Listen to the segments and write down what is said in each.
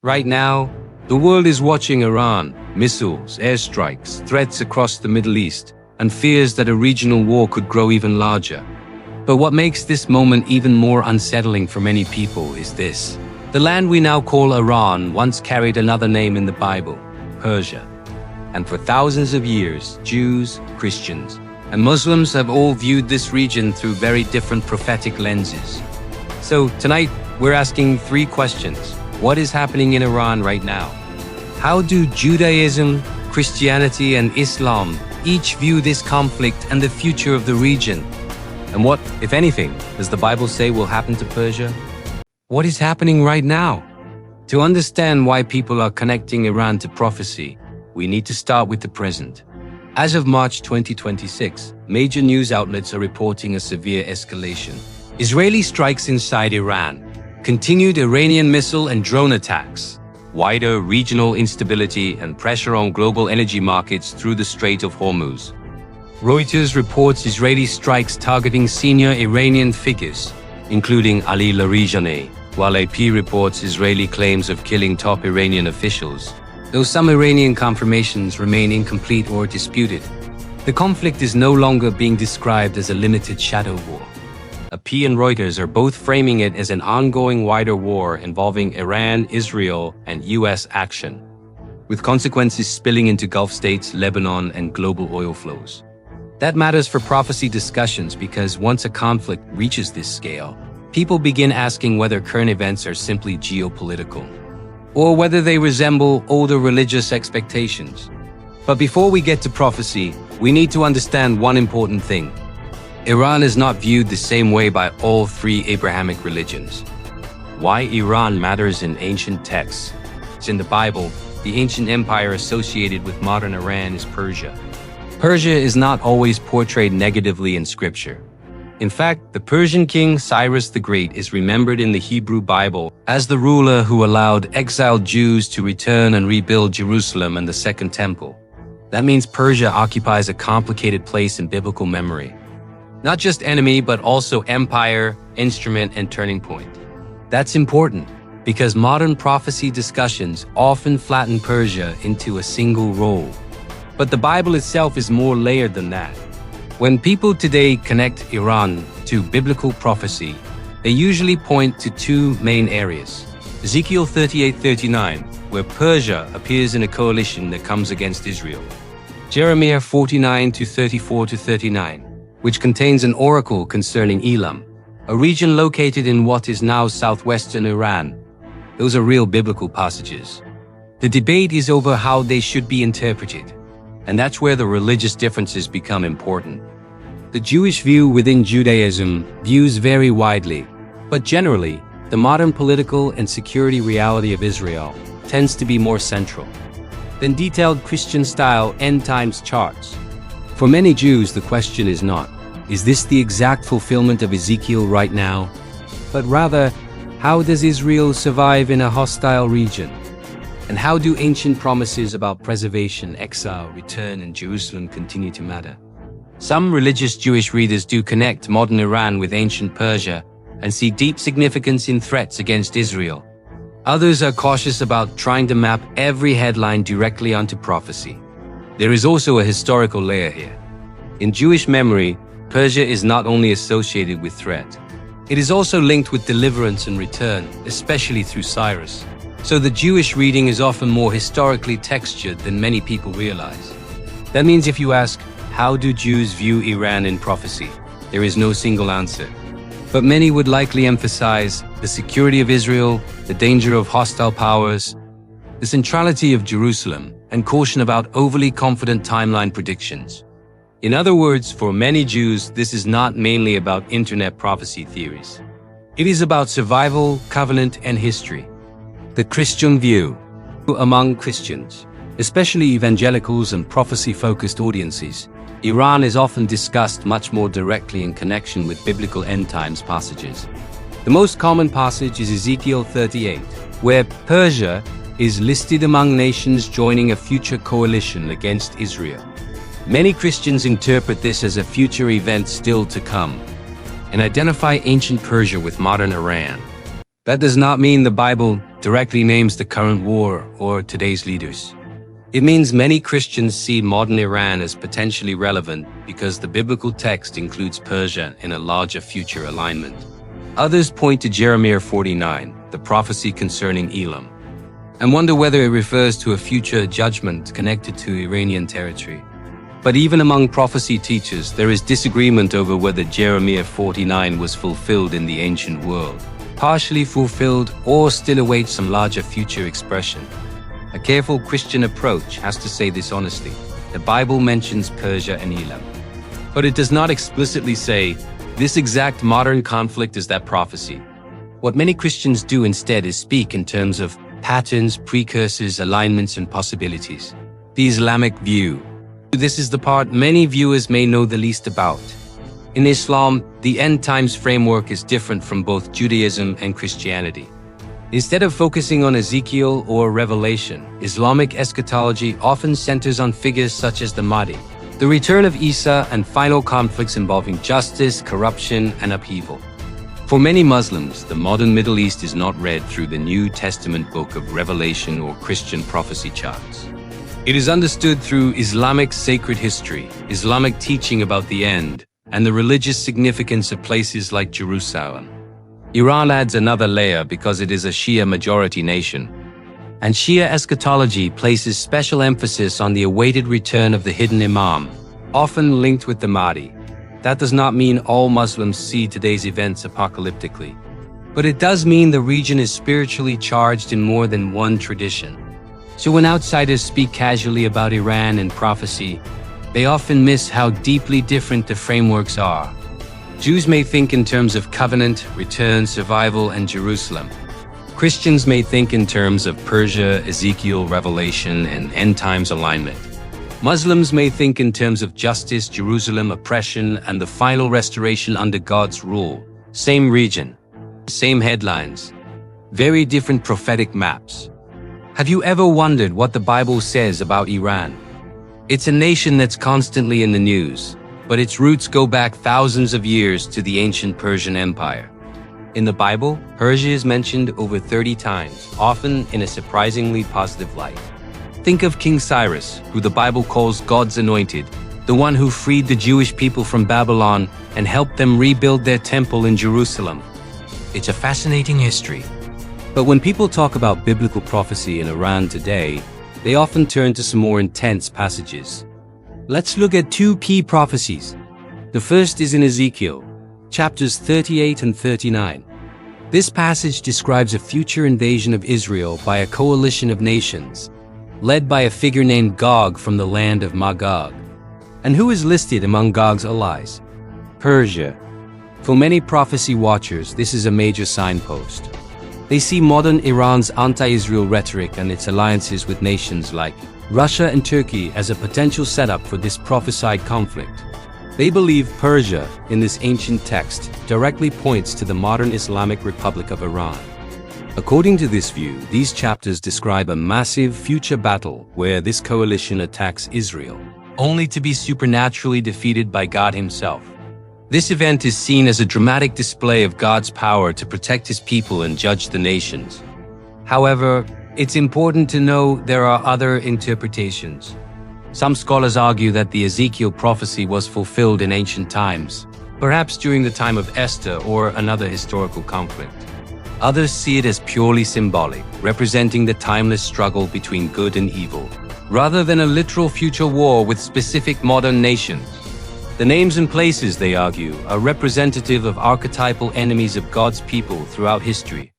Right now, the world is watching Iran, missiles, airstrikes, threats across the Middle East, and fears that a regional war could grow even larger. But what makes this moment even more unsettling for many people is this. The land we now call Iran once carried another name in the Bible, Persia. And for thousands of years, Jews, Christians, and Muslims have all viewed this region through very different prophetic lenses. So tonight, we're asking three questions. What is happening in Iran right now? How do Judaism, Christianity, and Islam each view this conflict and the future of the region? And what, if anything, does the Bible say will happen to Persia? What is happening right now? To understand why people are connecting Iran to prophecy, we need to start with the present. As of March 2026, major news outlets are reporting a severe escalation. Israeli strikes inside Iran, continued Iranian missile and drone attacks, wider regional instability and pressure on global energy markets through the Strait of Hormuz. Reuters reports Israeli strikes targeting senior Iranian figures, including Ali Larijani, while AP reports Israeli claims of killing top Iranian officials, though some Iranian confirmations remain incomplete or disputed. The conflict is no longer being described as a limited shadow war. AP and Reuters are both framing it as an ongoing wider war involving Iran, Israel, and US action, with consequences spilling into Gulf states, Lebanon, and global oil flows. That matters for prophecy discussions because once a conflict reaches this scale, people begin asking whether current events are simply geopolitical, or whether they resemble older religious expectations. But before we get to prophecy, we need to understand one important thing. Iran is not viewed the same way by all three Abrahamic religions. Why Iran matters in ancient texts. It's in the Bible. The ancient empire associated with modern Iran is Persia. Persia is not always portrayed negatively in scripture. In fact, the Persian king Cyrus the Great is remembered in the Hebrew Bible as the ruler who allowed exiled Jews to return and rebuild Jerusalem and the Second Temple. That means Persia occupies a complicated place in biblical memory. Not just enemy, but also empire, instrument, and turning point. That's important because modern prophecy discussions often flatten Persia into a single role. But the Bible itself is more layered than that. When people today connect Iran to biblical prophecy, they usually point to two main areas. Ezekiel 38:39, where Persia appears in a coalition that comes against Israel. Jeremiah 49:34-39, which contains an oracle concerning Elam, a region located in what is now southwestern Iran. Those are real biblical passages. The debate is over how they should be interpreted, and that's where the religious differences become important. The Jewish view within Judaism views vary widely, but generally, the modern political and security reality of Israel tends to be more central than detailed Christian-style end-times charts. For many Jews, the question is not, is this the exact fulfillment of Ezekiel right now? But rather, how does Israel survive in a hostile region? And how do ancient promises about preservation, exile, return, and Jerusalem continue to matter? Some religious Jewish readers do connect modern Iran with ancient Persia and see deep significance in threats against Israel. Others are cautious about trying to map every headline directly onto prophecy. There is also a historical layer here. In Jewish memory, Persia is not only associated with threat, it is also linked with deliverance and return, especially through Cyrus. So the Jewish reading is often more historically textured than many people realize. That means if you ask, how do Jews view Iran in prophecy? There is no single answer. But many would likely emphasize the security of Israel, the danger of hostile powers, the centrality of Jerusalem, and caution about overly confident timeline predictions. In other words, for many Jews, this is not mainly about internet prophecy theories. It is about survival, covenant, and history. The Christian view. Among Christians, especially evangelicals and prophecy-focused audiences, Iran is often discussed much more directly in connection with biblical end-times passages. The most common passage is Ezekiel 38, where Persia is listed among nations joining a future coalition against Israel. Many Christians interpret this as a future event still to come, and identify ancient Persia with modern Iran. That does not mean the Bible directly names the current war or today's leaders. It means many Christians see modern Iran as potentially relevant because the biblical text includes Persia in a larger future alignment. Others point to Jeremiah 49, the prophecy concerning Elam, and wonder whether it refers to a future judgment connected to Iranian territory. But even among prophecy teachers, there is disagreement over whether Jeremiah 49 was fulfilled in the ancient world, partially fulfilled, or still awaits some larger future expression. A careful Christian approach has to say this honestly. The Bible mentions Persia and Elam, but it does not explicitly say, this exact modern conflict is that prophecy. What many Christians do instead is speak in terms of patterns, precursors, alignments, and possibilities. The Islamic view. This is the part many viewers may know the least about. In Islam, the end times framework is different from both Judaism and Christianity. Instead of focusing on Ezekiel or Revelation, Islamic eschatology often centers on figures such as the Mahdi, the return of Isa, and final conflicts involving justice, corruption, and upheaval. For many Muslims, the modern Middle East is not read through the New Testament book of Revelation or Christian prophecy charts. It is understood through Islamic sacred history, Islamic teaching about the end, and the religious significance of places like Jerusalem. Iran adds another layer because it is a Shia majority nation, and Shia eschatology places special emphasis on the awaited return of the hidden Imam, often linked with the Mahdi. That does not mean all Muslims see today's events apocalyptically, but it does mean the region is spiritually charged in more than one tradition. So when outsiders speak casually about Iran and prophecy, they often miss how deeply different the frameworks are. Jews may think in terms of covenant, return, survival, and Jerusalem. Christians may think in terms of Persia, Ezekiel, Revelation, and end times alignment. Muslims may think in terms of justice, Jerusalem, oppression, and the final restoration under God's rule. Same region, same headlines, very different prophetic maps. Have you ever wondered what the Bible says about Iran? It's a nation that's constantly in the news, but its roots go back thousands of years to the ancient Persian Empire. In the Bible, Persia is mentioned over 30 times, often in a surprisingly positive light. Think of King Cyrus, who the Bible calls God's anointed, the one who freed the Jewish people from Babylon and helped them rebuild their temple in Jerusalem. It's a fascinating history. But when people talk about biblical prophecy in Iran today, they often turn to some more intense passages. Let's look at two key prophecies. The first is in Ezekiel, chapters 38 and 39. This passage describes a future invasion of Israel by a coalition of nations, led by a figure named Gog from the land of Magog. And who is listed among Gog's allies? Persia. For many prophecy watchers, this is a major signpost. They see modern Iran's anti-Israel rhetoric and its alliances with nations like Russia and Turkey as a potential setup for this prophesied conflict. They believe Persia, in this ancient text, directly points to the modern Islamic Republic of Iran. According to this view, these chapters describe a massive future battle where this coalition attacks Israel, only to be supernaturally defeated by God himself. This event is seen as a dramatic display of God's power to protect his people and judge the nations. However, it's important to know there are other interpretations. Some scholars argue that the Ezekiel prophecy was fulfilled in ancient times, perhaps during the time of Esther or another historical conflict. Others see it as purely symbolic, representing the timeless struggle between good and evil, rather than a literal future war with specific modern nations. The names and places, they argue, are representative of archetypal enemies of God's people throughout history.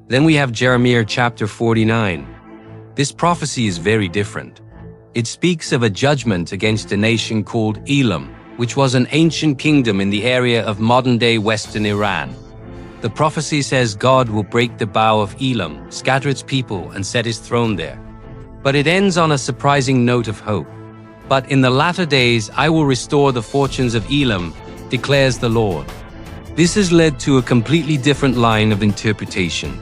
Then we have Jeremiah chapter 49. This prophecy is very different. It speaks of a judgment against a nation called Elam, which was an ancient kingdom in the area of modern-day Western Iran. The prophecy says God will break the bow of Elam, scatter its people, and set his throne there. But it ends on a surprising note of hope. But in the latter days I will restore the fortunes of Elam, declares the Lord. This has led to a completely different line of interpretation.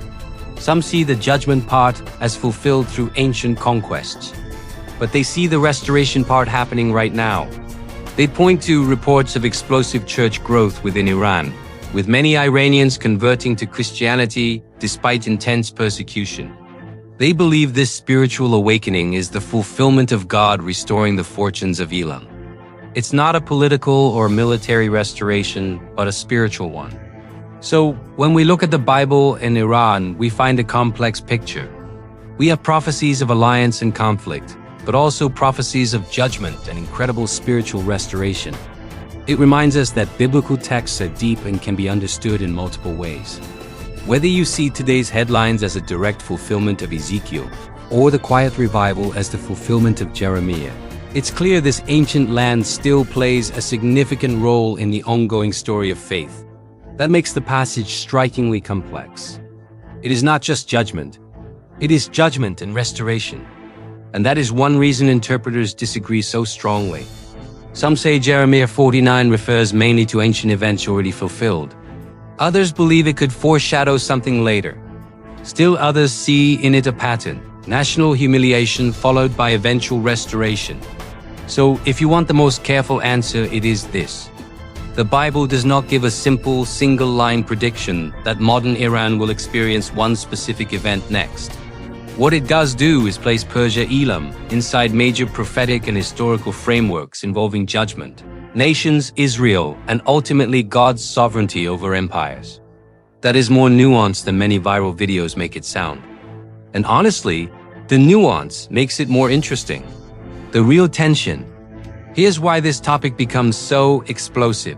Some see the judgment part as fulfilled through ancient conquests, but they see the restoration part happening right now. They point to reports of explosive church growth within Iran, with many Iranians converting to Christianity despite intense persecution. They believe this spiritual awakening is the fulfillment of God restoring the fortunes of Elam. It's not a political or military restoration, but a spiritual one. So, when we look at the Bible and Iran, we find a complex picture. We have prophecies of alliance and conflict, but also prophecies of judgment and incredible spiritual restoration. It reminds us that biblical texts are deep and can be understood in multiple ways. Whether you see today's headlines as a direct fulfillment of Ezekiel, or the quiet revival as the fulfillment of Jeremiah, it's clear this ancient land still plays a significant role in the ongoing story of faith. That makes the passage strikingly complex. It is not just judgment. It is judgment and restoration. And that is one reason interpreters disagree so strongly. Some say Jeremiah 49 refers mainly to ancient events already fulfilled. Others believe it could foreshadow something later. Still others see in it a pattern, national humiliation followed by eventual restoration. So, if you want the most careful answer, it is this. The Bible does not give a simple, single-line prediction that modern Iran will experience one specific event next. What it does do is place Persia Elam inside major prophetic and historical frameworks involving judgment, nations, Israel, and ultimately God's sovereignty over empires. That is more nuanced than many viral videos make it sound. And honestly, the nuance makes it more interesting. The real tension. Here's why this topic becomes so explosive.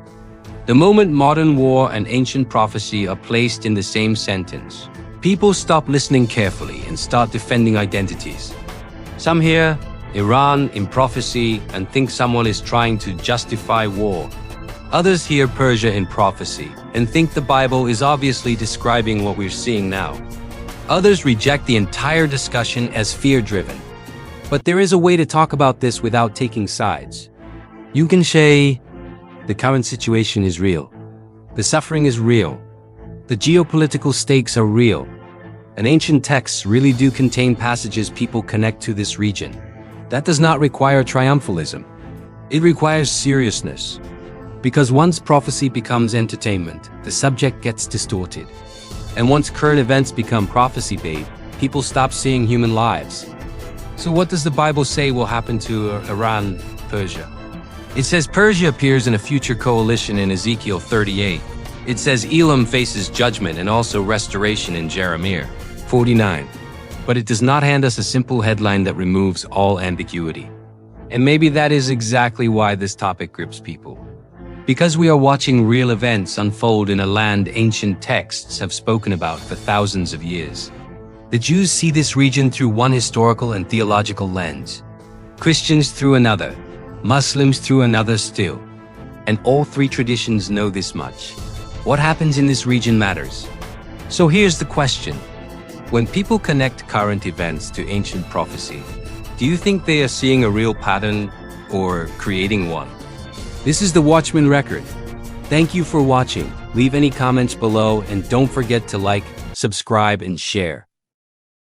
The moment modern war and ancient prophecy are placed in the same sentence, people stop listening carefully and start defending identities. Some hear Iran in prophecy and think someone is trying to justify war. Others hear Persia in prophecy and think the Bible is obviously describing what we're seeing now. Others reject the entire discussion as fear-driven. But there is a way to talk about this without taking sides. You can say, the current situation is real. The suffering is real. The geopolitical stakes are real. And ancient texts really do contain passages people connect to this region. That does not require triumphalism. It requires seriousness. Because once prophecy becomes entertainment, the subject gets distorted. And once current events become prophecy bait, people stop seeing human lives. So what does the Bible say will happen to Iran, Persia? It says Persia appears in a future coalition in Ezekiel 38. It says Elam faces judgment and also restoration in Jeremiah 49. But it does not hand us a simple headline that removes all ambiguity. And maybe that is exactly why this topic grips people. Because we are watching real events unfold in a land ancient texts have spoken about for thousands of years. The Jews see this region through one historical and theological lens, Christians through another, Muslims through another still. And all three traditions know this much. What happens in this region matters. So here's the question. When people connect current events to ancient prophecy, do you think they are seeing a real pattern or creating one? This is the Watchman Record. Thank you for watching. Leave any comments below and don't forget to like, subscribe, and share.